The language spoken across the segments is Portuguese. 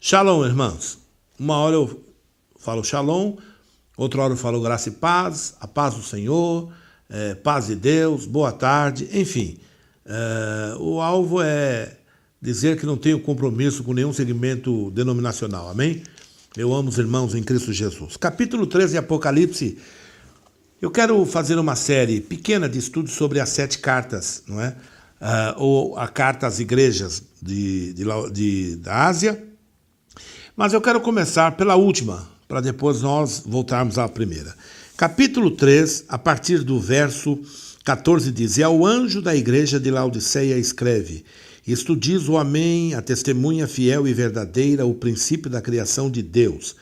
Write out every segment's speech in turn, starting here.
Shalom, irmãos. Uma hora eu falo shalom, outra hora eu falo graça e paz, a paz do Senhor, paz de Deus, boa tarde, enfim. O alvo é dizer que não tenho compromisso com nenhum segmento denominacional, amém? Eu amo os irmãos em Cristo Jesus. Capítulo 13 de Apocalipse. Eu quero fazer uma série pequena de estudos sobre as 7 cartas, não é? Ou a carta às igrejas da Ásia. Mas eu quero começar pela última, para depois nós voltarmos à primeira. Capítulo 3, a partir do verso 14, diz: E ao anjo da igreja de Laodiceia escreve: Isto diz o Amém, a testemunha fiel e verdadeira, o princípio da criação de Deus.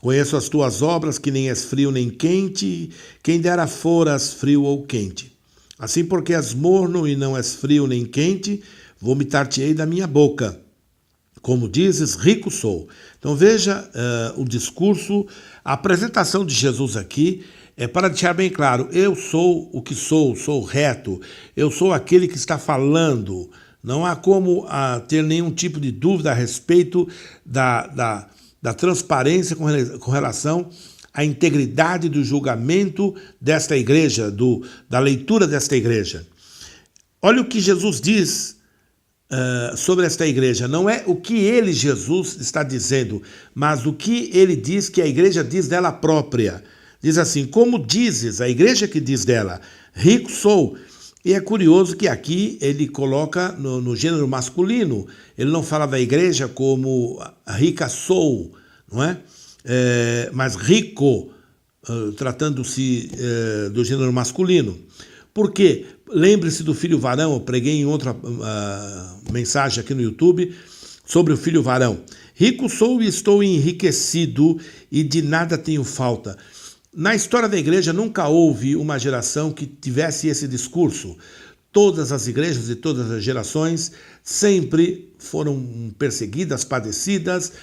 Conheço as tuas obras, que nem és frio nem quente, quem dera foras frio ou quente. Assim, porque és morno e não és frio nem quente, vomitar-te-ei da minha boca. Como dizes, rico sou. Então veja o discurso, a apresentação de Jesus aqui é para deixar bem claro: eu sou o que sou reto, eu sou aquele que está falando. Não há como ter nenhum tipo de dúvida a respeito da transparência com relação à integridade do julgamento desta igreja, da leitura desta igreja. Olha o que Jesus diz sobre esta igreja. Não é o que ele, Jesus, está dizendo, mas o que ele diz que a igreja diz dela própria. Diz assim: como dizes, a igreja que diz dela, rico sou. E é curioso que aqui ele coloca no gênero masculino. Ele não fala da igreja como rica sou, não é? Mas rico, tratando-se do gênero masculino. Por quê? Lembre-se do filho varão. Eu preguei em outra mensagem aqui no YouTube sobre o filho varão. Rico sou e estou enriquecido e de nada tenho falta. Na história da igreja nunca houve uma geração que tivesse esse discurso. Todas as igrejas de todas as gerações sempre foram perseguidas, padecidas,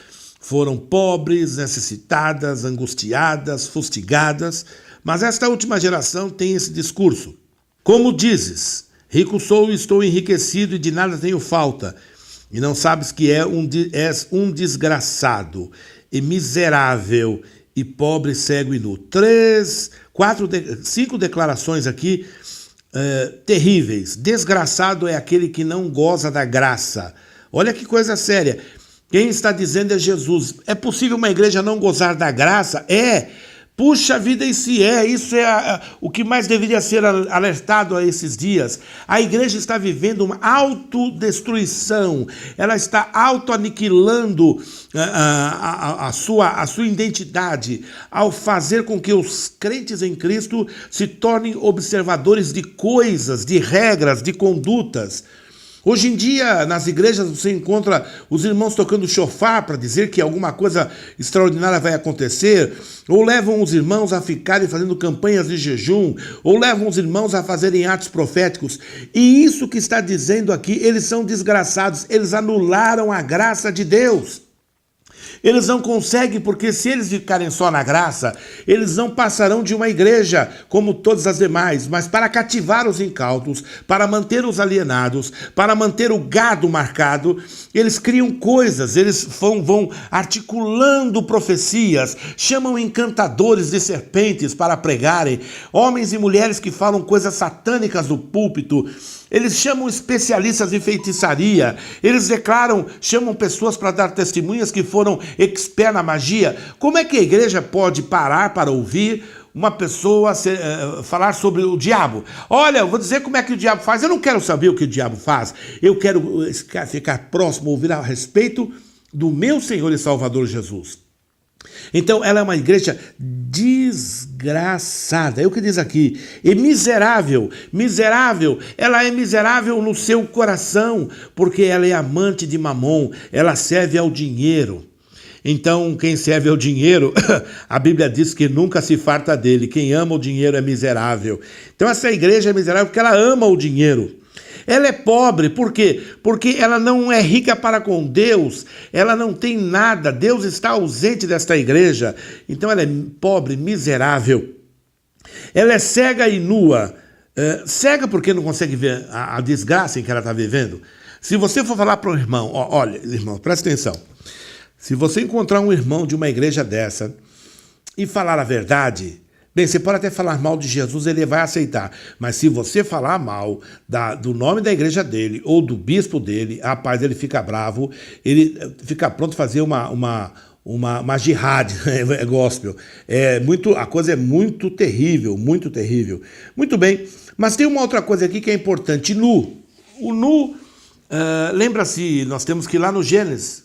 foram pobres, necessitadas, angustiadas, fustigadas. Mas esta última geração tem esse discurso. Como dizes, rico sou e estou enriquecido e de nada tenho falta, e não sabes que és um desgraçado e miserável e pobre, cego e nu. 5 declarações aqui terríveis. Desgraçado é aquele que não goza da graça. Olha que coisa séria. Quem está dizendo é Jesus. É possível uma igreja não gozar da graça? Puxa vida, isso é o que mais deveria ser alertado a esses dias. A igreja está vivendo uma autodestruição, ela está autoaniquilando a sua identidade, ao fazer com que os crentes em Cristo se tornem observadores de coisas, de regras, de condutas. Hoje em dia, nas igrejas, você encontra os irmãos tocando chofar para dizer que alguma coisa extraordinária vai acontecer, ou levam os irmãos a ficarem fazendo campanhas de jejum, ou levam os irmãos a fazerem atos proféticos. E isso que está dizendo aqui, eles são desgraçados, eles anularam a graça de Deus. Eles não conseguem, porque se eles ficarem só na graça, eles não passarão de uma igreja como todas as demais, mas para cativar os incautos, para manter os alienados, para manter o gado marcado, eles criam coisas, eles vão articulando profecias, chamam encantadores de serpentes para pregarem, homens e mulheres que falam coisas satânicas do púlpito. Eles chamam especialistas em feitiçaria, eles chamam pessoas para dar testemunhas que foram expert na magia. Como é que a igreja pode parar para ouvir uma pessoa falar sobre o diabo? Olha, eu vou dizer como é que o diabo faz. Eu não quero saber o que o diabo faz. Eu quero ficar próximo, ouvir a respeito do meu Senhor e Salvador Jesus. Então ela é uma igreja desgraçada. É o que diz aqui. E miserável. Ela é miserável no seu coração, porque ela é amante de mamon. Ela serve ao dinheiro. Então, quem serve ao dinheiro, a Bíblia diz que nunca se farta dele. Quem ama o dinheiro é miserável. Então essa igreja é miserável porque ela ama o dinheiro. Ela é pobre, por quê? Porque ela não é rica para com Deus, ela não tem nada, Deus está ausente desta igreja, então ela é pobre, miserável. Ela é cega e nua, cega porque não consegue ver a desgraça em que ela está vivendo. Se você for falar para o irmão, olha, irmão, presta atenção, Se você encontrar um irmão de uma igreja dessa e falar a verdade, bem, você pode até falar mal de Jesus, ele vai aceitar. Mas se você falar mal do nome da igreja dele ou do bispo dele, rapaz, ele fica bravo, ele fica pronto a fazer uma jihad, gospel. A coisa é muito terrível, muito terrível. Muito bem, mas tem uma outra coisa aqui que é importante, nu. O nu, lembra-se, nós temos que ir lá no Gênesis.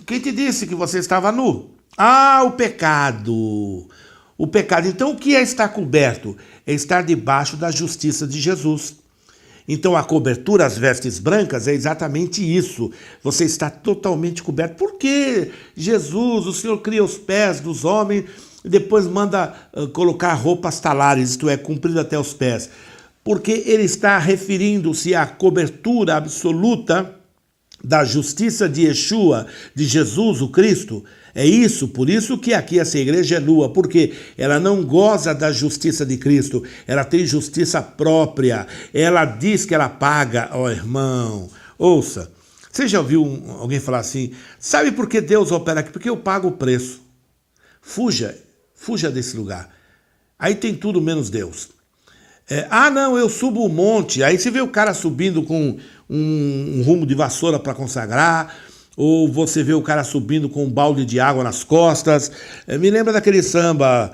Quem te disse que você estava nu? Ah, o pecado. O pecado. Então, o que é estar coberto? É estar debaixo da justiça de Jesus. Então, a cobertura, as vestes brancas, é exatamente isso. Você está totalmente coberto. Por que Jesus, o Senhor cria os pés dos homens e depois manda colocar roupas talares, isto é, comprido até os pés? Porque ele está referindo-se à cobertura absoluta da justiça de Yeshua, de Jesus, o Cristo. É isso, por isso que aqui essa igreja é nua, porque ela não goza da justiça de Cristo, ela tem justiça própria, ela diz que ela paga. Ó, irmão, ouça, você já ouviu alguém falar assim, sabe por que Deus opera aqui? Porque eu pago o preço. Fuja desse lugar. Aí tem tudo menos Deus. Não, eu subo o monte, aí você vê o cara subindo com um rumo de vassoura para consagrar, ou você vê o cara subindo com um balde de água nas costas. Me lembra daquele samba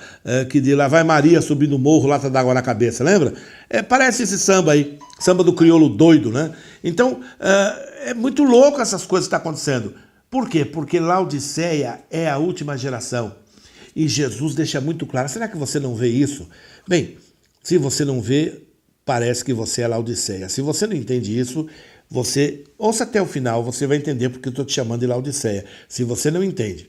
que de Lá Vai Maria subindo o morro, lata d'água na cabeça, lembra? Parece esse samba aí, samba do crioulo doido, né? Então, é muito louco essas coisas que estão acontecendo. Por quê? Porque Laodiceia é a última geração. E Jesus deixa muito claro. Será que você não vê isso? Bem, se você não vê, parece que você é Laodiceia. Se você não entende isso, você ouça até o final, você vai entender porque eu estou te chamando de Laodiceia. Se você não entende,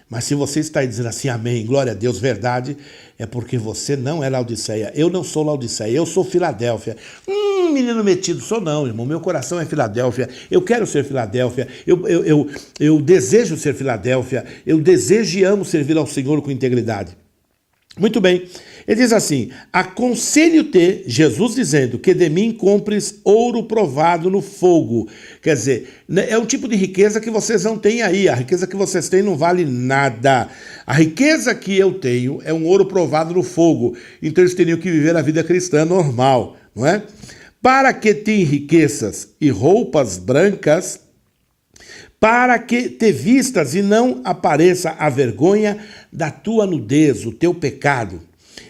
mas se você está aí dizendo assim, amém, glória a Deus, verdade, é porque você não é Laodiceia. Eu não sou Laodiceia, eu sou Filadélfia. Menino metido, sou não, irmão, meu coração é Filadélfia, eu quero ser Filadélfia, eu desejo ser Filadélfia, eu desejo e amo servir ao Senhor com integridade. Muito bem, ele diz assim, aconselho-te, Jesus dizendo, que de mim compres ouro provado no fogo. Quer dizer, é um tipo de riqueza que vocês não têm aí, a riqueza que vocês têm não vale nada. A riqueza que eu tenho é um ouro provado no fogo, então eles teriam que viver a vida cristã normal, não é? Para que te enriqueças e roupas brancas, para que te vistas e não apareça a vergonha da tua nudez, o teu pecado,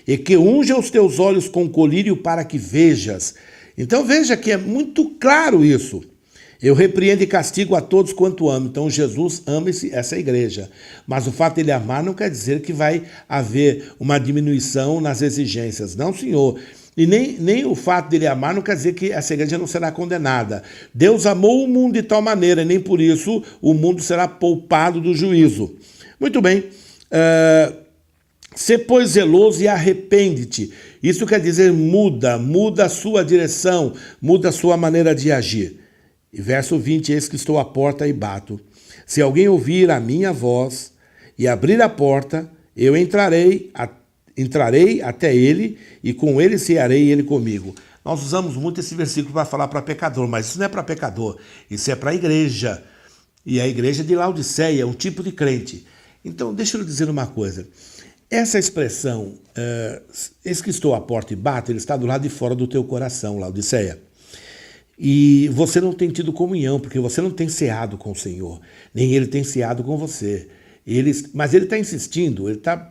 e que unja os teus olhos com colírio para que vejas. Então veja que é muito claro isso. Eu repreendo e castigo a todos quanto amo. Então Jesus ama essa igreja. Mas o fato de ele amar não quer dizer que vai haver uma diminuição nas exigências. Não, senhor. E nem o fato de ele amar não quer dizer que essa igreja não será condenada. Deus amou o mundo de tal maneira, e nem por isso o mundo será poupado do juízo. Muito bem. Sê, pois, zeloso e arrepende-te. Isso quer dizer muda a sua direção, muda a sua maneira de agir. E verso 20, eis que estou à porta e bato. Se alguém ouvir a minha voz e abrir a porta, eu entrarei até ele, e com ele cearei e ele comigo. Nós usamos muito esse versículo para falar para pecador, mas isso não é para pecador, isso é para a igreja. E a igreja de Laodiceia é um tipo de crente. Então, deixa eu lhe dizer uma coisa. Essa expressão, eis que estou à porta e bato, ele está do lado de fora do teu coração, Laodiceia. E você não tem tido comunhão, porque você não tem ceado com o Senhor, nem ele tem ceado com você. Mas ele está insistindo,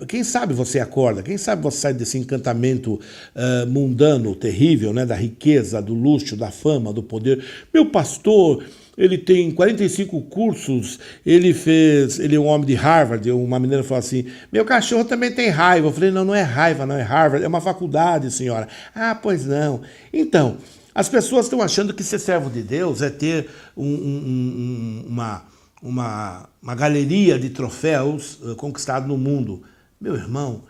quem sabe você acorda, quem sabe você sai desse encantamento mundano, terrível, né, da riqueza, do luxo, da fama, do poder. Meu pastor, ele tem 45 cursos, ele é um homem de Harvard. Uma menina falou assim, meu cachorro também tem raiva. Eu falei, não é raiva, não é Harvard, é uma faculdade, senhora. Ah, pois não. Então, as pessoas estão achando que ser servo de Deus é ter uma galeria de troféus conquistados no mundo. Meu irmão,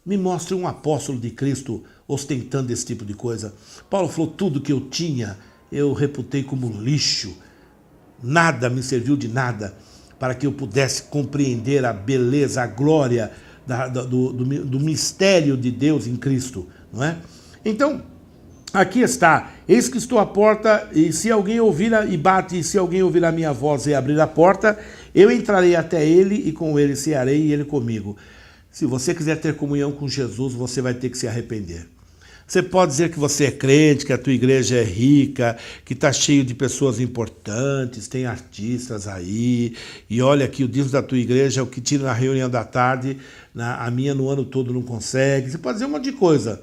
me mostre um apóstolo de Cristo ostentando esse tipo de coisa. Paulo falou, tudo que eu tinha, eu reputei como lixo. Nada me serviu de nada para que eu pudesse compreender a beleza, a glória do mistério de Deus em Cristo, não é? Então, Aqui está, eis que estou à porta, e se alguém ouvir e bate, e se alguém ouvir a minha voz e abrir a porta, eu entrarei até ele e com ele cearei e ele comigo. Se você quiser ter comunhão com Jesus, você vai ter que se arrepender. Você pode dizer que você é crente, que a tua igreja é rica, que está cheio de pessoas importantes, tem artistas aí, e olha que o dízimo da tua igreja é o que tira na reunião da tarde, a minha no ano todo não consegue. Você pode dizer um monte de coisa.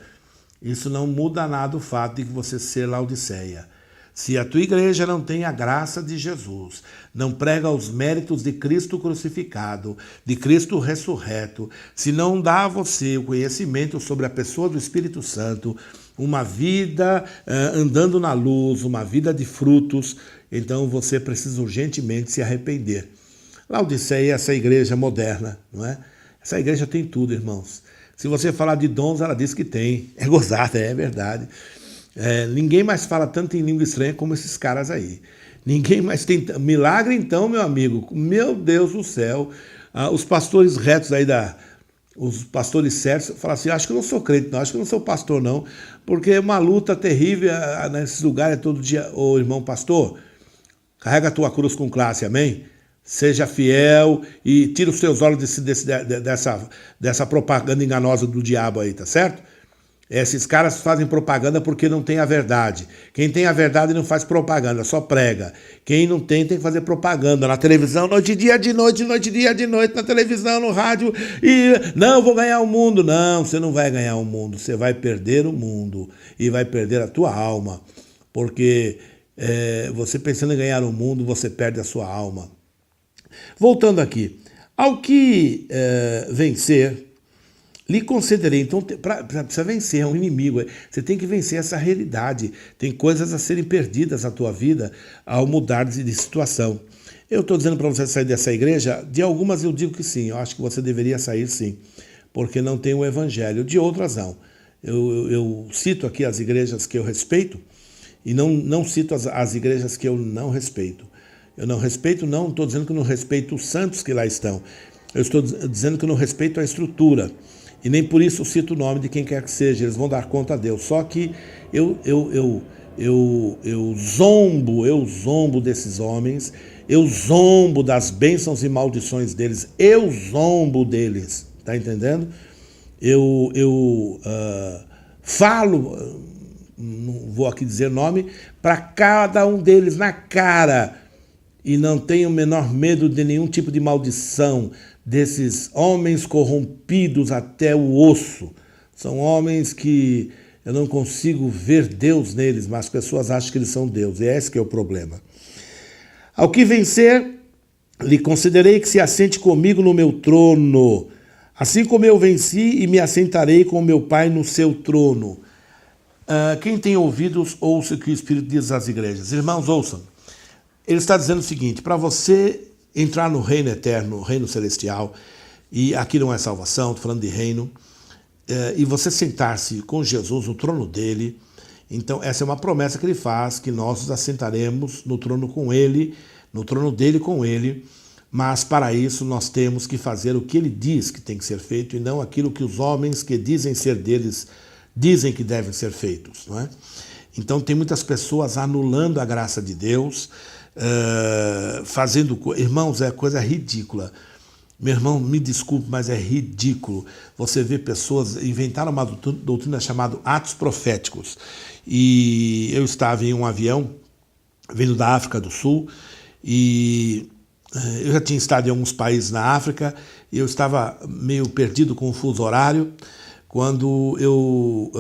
Isso não muda nada o fato de que você ser Laodiceia. Se a tua igreja não tem a graça de Jesus, não prega os méritos de Cristo crucificado, de Cristo ressurreto, se não dá a você o conhecimento sobre a pessoa do Espírito Santo, uma vida andando na luz, uma vida de frutos, então você precisa urgentemente se arrepender. Laodiceia é essa igreja moderna, não é? Essa igreja tem tudo, irmãos. Se você falar de dons, ela diz que tem. É gozada, é verdade. Ninguém mais fala tanto em língua estranha como esses caras aí. Ninguém mais tem... Milagre então, meu amigo. Meu Deus do céu. Os pastores retos aí os pastores certos falam assim, acho que eu não sou crente não, acho que eu não sou pastor não, porque é uma luta terrível nesses lugares todo dia. Ô irmão pastor, carrega a tua cruz com classe, amém? Seja fiel e tira os seus olhos dessa propaganda enganosa do diabo aí, tá certo? Esses caras fazem propaganda porque não tem a verdade. Quem tem a verdade não faz propaganda, só prega. Quem não tem que fazer propaganda na televisão, noite e dia, de noite, noite e dia, de noite, na televisão, no rádio. E não, vou ganhar o mundo. Não, você não vai ganhar o mundo. Você vai perder o mundo e vai perder a tua alma. Porque você pensando em ganhar o mundo, você perde a sua alma. Voltando aqui, ao que vencer, lhe concederei. Então, precisa vencer, é um inimigo. Você tem que vencer essa realidade. Tem coisas a serem perdidas na tua vida ao mudar de situação. Eu estou dizendo para você sair dessa igreja, de algumas eu digo que sim, eu acho que você deveria sair sim, porque não tem o evangelho. De outras não. Eu cito aqui as igrejas que eu respeito e não cito as igrejas que eu não respeito. Eu não respeito, não estou dizendo que eu não respeito os santos que lá estão. Eu estou dizendo que eu não respeito a estrutura. E nem por isso cito o nome de quem quer que seja. Eles vão dar conta a Deus. Só que eu zombo desses homens. Eu zombo das bênçãos e maldições deles. Eu zombo deles. Tá entendendo? Eu falo, não vou aqui dizer nome, para cada um deles na cara. E não tenho o menor medo de nenhum tipo de maldição desses homens corrompidos até o osso. São homens que eu não consigo ver Deus neles, mas as pessoas acham que eles são Deus. E esse que é o problema. Ao que vencer, lhe concederei que se assente comigo no meu trono, assim como eu venci e me assentarei com meu Pai no seu trono. Quem tem ouvidos, ouça o que o Espírito diz às igrejas. Irmãos, ouçam. Ele está dizendo o seguinte, para você entrar no reino eterno, no reino celestial, e aqui não é salvação, estou falando de reino, e você sentar-se com Jesus no trono dele, então essa é uma promessa que ele faz, que nós nos assentaremos no trono com ele, no trono dele com ele, mas para isso nós temos que fazer o que ele diz que tem que ser feito e não aquilo que os homens que dizem ser deles dizem que devem ser feitos, não é? Então tem muitas pessoas anulando a graça de Deus, fazendo... Irmãos, é coisa ridícula. Meu irmão, me desculpe, mas é ridículo. Você vê pessoas inventaram uma doutrina chamada atos proféticos. E eu estava em um avião vindo da África do Sul e eu já tinha estado em alguns países na África e eu estava meio perdido com o fuso horário quando eu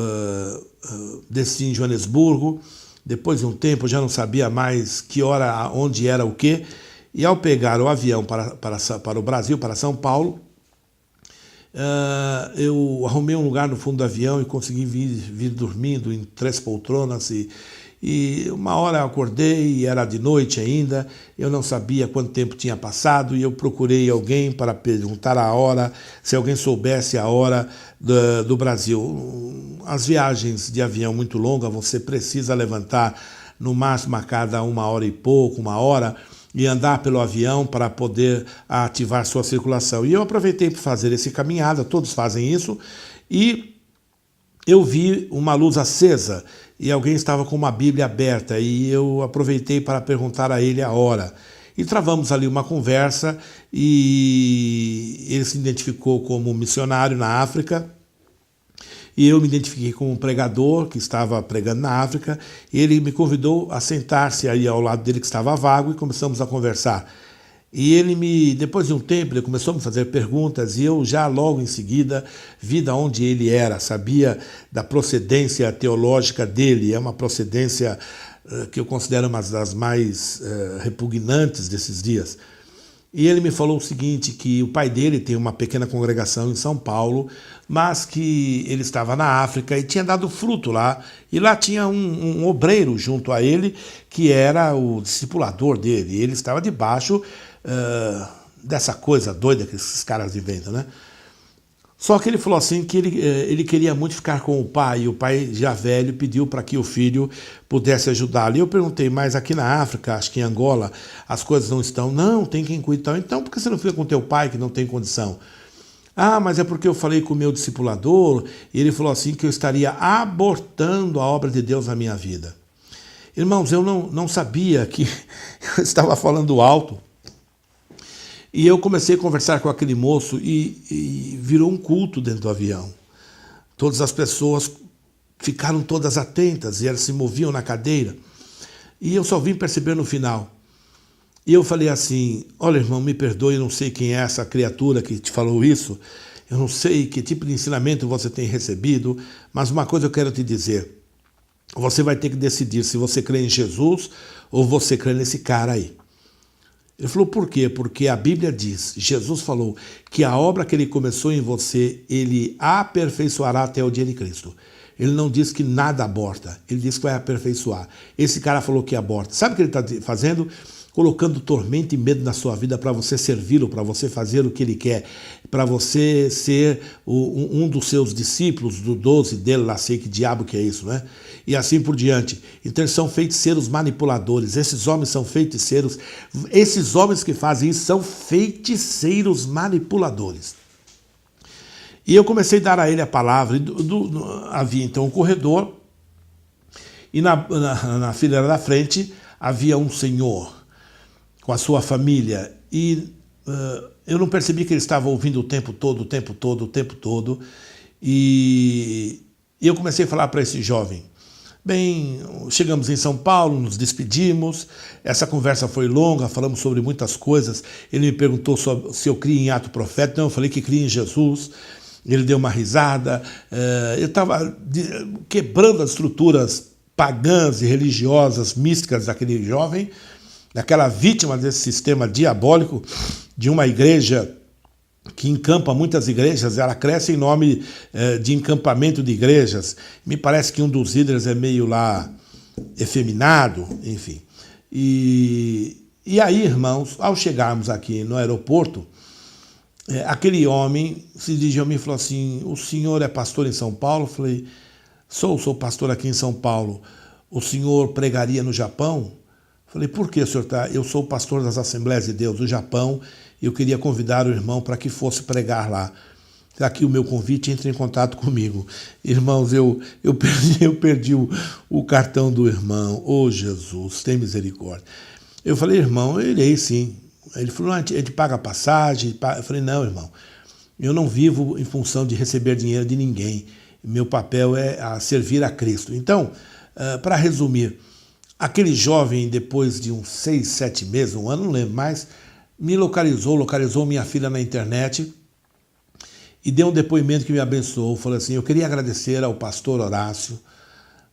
desci em Joanesburgo. Depois de um tempo, eu já não sabia mais que hora, onde era o quê. E ao pegar o avião para o Brasil, para São Paulo, eu arrumei um lugar no fundo do avião e consegui vir dormindo em 3 poltronas. E uma hora eu acordei e era de noite ainda. Eu não sabia quanto tempo tinha passado e eu procurei alguém para perguntar a hora, se alguém soubesse a hora do Brasil. As viagens de avião muito longas, você precisa levantar no máximo a cada 1 hora e pouco, 1 hora, e andar pelo avião para poder ativar sua circulação. E eu aproveitei para fazer essa caminhada, todos fazem isso, e eu vi uma luz acesa e alguém estava com uma Bíblia aberta e eu aproveitei para perguntar a ele a hora. E travamos ali uma conversa e ele se identificou como missionário na África e eu me identifiquei como um pregador que estava pregando na África e ele me convidou a sentar-se aí ao lado dele que estava vago e começamos a conversar. E depois de um tempo, ele começou a me fazer perguntas e eu já logo em seguida vi de onde ele era, sabia da procedência teológica dele, é uma procedência que eu considero uma das mais repugnantes desses dias. E ele me falou o seguinte, que o pai dele tem uma pequena congregação em São Paulo, mas que ele estava na África e tinha dado fruto lá, e lá tinha um obreiro junto a ele, que era o discipulador dele, e ele estava debaixo dessa coisa doida que esses caras inventam, né? Só que ele falou assim que ele queria muito ficar com o pai, e o pai já velho pediu para que o filho pudesse ajudá-lo. E eu perguntei, mas aqui na África, acho que em Angola, as coisas não estão? Não, tem quem cuide. Então por que você não fica com teu pai que não tem condição? Ah, mas é porque eu falei com o meu discipulador, e ele falou assim que eu estaria abortando a obra de Deus na minha vida. Irmãos, eu não sabia que eu estava falando alto. E eu comecei a conversar com aquele moço e virou um culto dentro do avião. Todas as pessoas ficaram todas atentas e elas se moviam na cadeira. E eu só vim perceber no final. E eu falei assim, olha irmão, me perdoe, eu não sei quem é essa criatura que te falou isso. Eu não sei que tipo de ensinamento você tem recebido, mas uma coisa eu quero te dizer. Você vai ter que decidir se você crê em Jesus ou você crê nesse cara aí. Ele falou, por quê? Porque a Bíblia diz, Jesus falou que a obra que ele começou em você, ele aperfeiçoará até o dia de Cristo. Ele não diz que nada aborta, ele diz que vai aperfeiçoar. Esse cara falou que aborta. Sabe o que ele está fazendo? Colocando tormento e medo na sua vida para você servi-lo, para você fazer o que ele quer, para você ser um dos seus discípulos, do 12 dele, lá sei que diabo que é isso, né? E assim por diante. Então eles são feiticeiros manipuladores, esses homens são feiticeiros, esses homens que fazem isso são feiticeiros manipuladores. E eu comecei a dar a ele a palavra, havia então um corredor, e na fileira da frente havia um senhor, com a sua família, e eu não percebi que ele estava ouvindo o tempo todo, e eu comecei a falar para esse jovem, bem, chegamos em São Paulo, nos despedimos, essa conversa foi longa, falamos sobre muitas coisas, ele me perguntou se eu crio em ato profético, não, eu falei que crio em Jesus, ele deu uma risada, eu estava quebrando as estruturas pagãs e religiosas, místicas daquele jovem, daquela vítima desse sistema diabólico de uma igreja que encampa muitas igrejas, ela cresce em nome de encampamento de igrejas. Me parece que um dos líderes é meio lá efeminado, enfim. E aí, irmãos, ao chegarmos aqui no aeroporto, aquele homem se dirigiu a mim e falou assim, o senhor é pastor em São Paulo? Eu falei, sou pastor aqui em São Paulo. O senhor pregaria no Japão? Falei, por que, senhor? Eu sou o pastor das Assembleias de Deus do Japão e eu queria convidar o irmão para que fosse pregar lá. Aqui o meu convite, entre em contato comigo. Irmãos, eu perdi o cartão do irmão. Oh, Jesus, tem misericórdia. Eu falei, irmão, eu irei sim. Ele falou, a gente paga a passagem. Eu falei, não, irmão, eu não vivo em função de receber dinheiro de ninguém. Meu papel é servir a Cristo. Então, para resumir, aquele jovem, depois de uns 6, 7 meses, um ano, não lembro mais, me localizou minha filha na internet e deu um depoimento que me abençoou. Falou assim, eu queria agradecer ao pastor Horácio,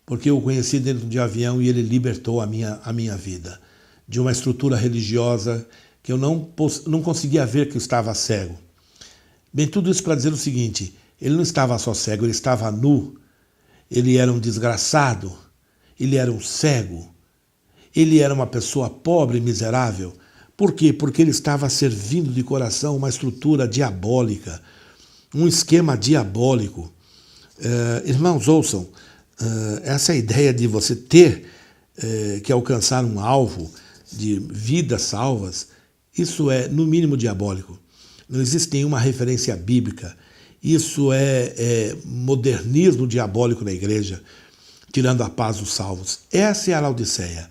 porque eu o conheci dentro de avião e ele libertou a minha vida de uma estrutura religiosa que eu não conseguia ver que eu estava cego. Bem, tudo isso para dizer o seguinte, ele não estava só cego, ele estava nu, ele era um desgraçado, ele era um cego, ele era uma pessoa pobre e miserável. Por quê? Porque ele estava servindo de coração uma estrutura diabólica, um esquema diabólico. Irmãos, ouçam, essa ideia de você ter que alcançar um alvo de vidas salvas, isso é no mínimo diabólico. Não existe nenhuma referência bíblica. Isso é modernismo diabólico na igreja, tirando a paz dos salvos. Essa é a Laodiceia.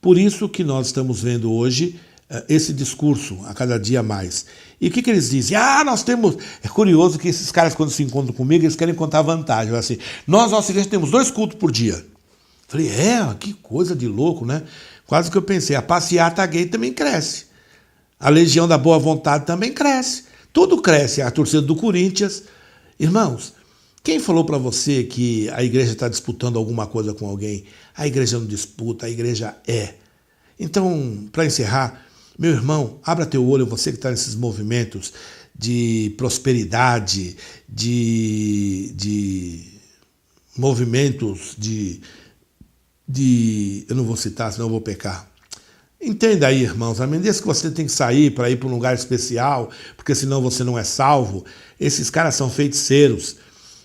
Por isso que nós estamos vendo hoje esse discurso a cada dia mais. E o que eles dizem? Nós temos... É curioso que esses caras, quando se encontram comigo, eles querem contar vantagem. Assim, nós, nossa igreja, temos 2 cultos por dia. Falei, que coisa de louco, né? Quase que eu pensei, a passeata gay também cresce. A Legião da Boa Vontade também cresce. Tudo cresce. A torcida do Corinthians. Irmãos, quem falou para você que a igreja está disputando alguma coisa com alguém? A igreja não disputa, a igreja é. Então, para encerrar, meu irmão, abra teu olho, você que está nesses movimentos de prosperidade, de movimentos eu não vou citar, senão eu vou pecar. Entenda aí, irmãos, a medida que você tem que sair para ir para um lugar especial, porque senão você não é salvo, esses caras são feiticeiros,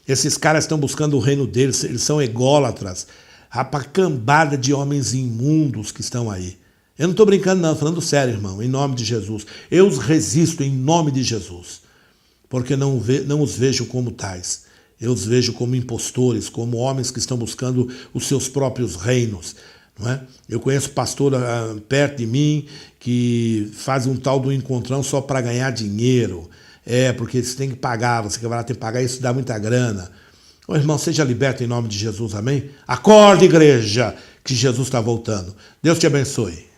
esses caras estão buscando o reino deles, eles são ególatras, a cambada de homens imundos que estão aí. Eu não estou brincando não, falando sério, irmão, em nome de Jesus. Eu os resisto em nome de Jesus, porque não os vejo como tais. Eu os vejo como impostores, como homens que estão buscando os seus próprios reinos. Não é? Eu conheço pastor perto de mim que faz um tal do encontrão só para ganhar dinheiro. Porque você tem que pagar, você que vai lá tem que pagar, isso dá muita grana. Ô, irmão, seja liberto em nome de Jesus, amém? Acorde, igreja, que Jesus está voltando. Deus te abençoe.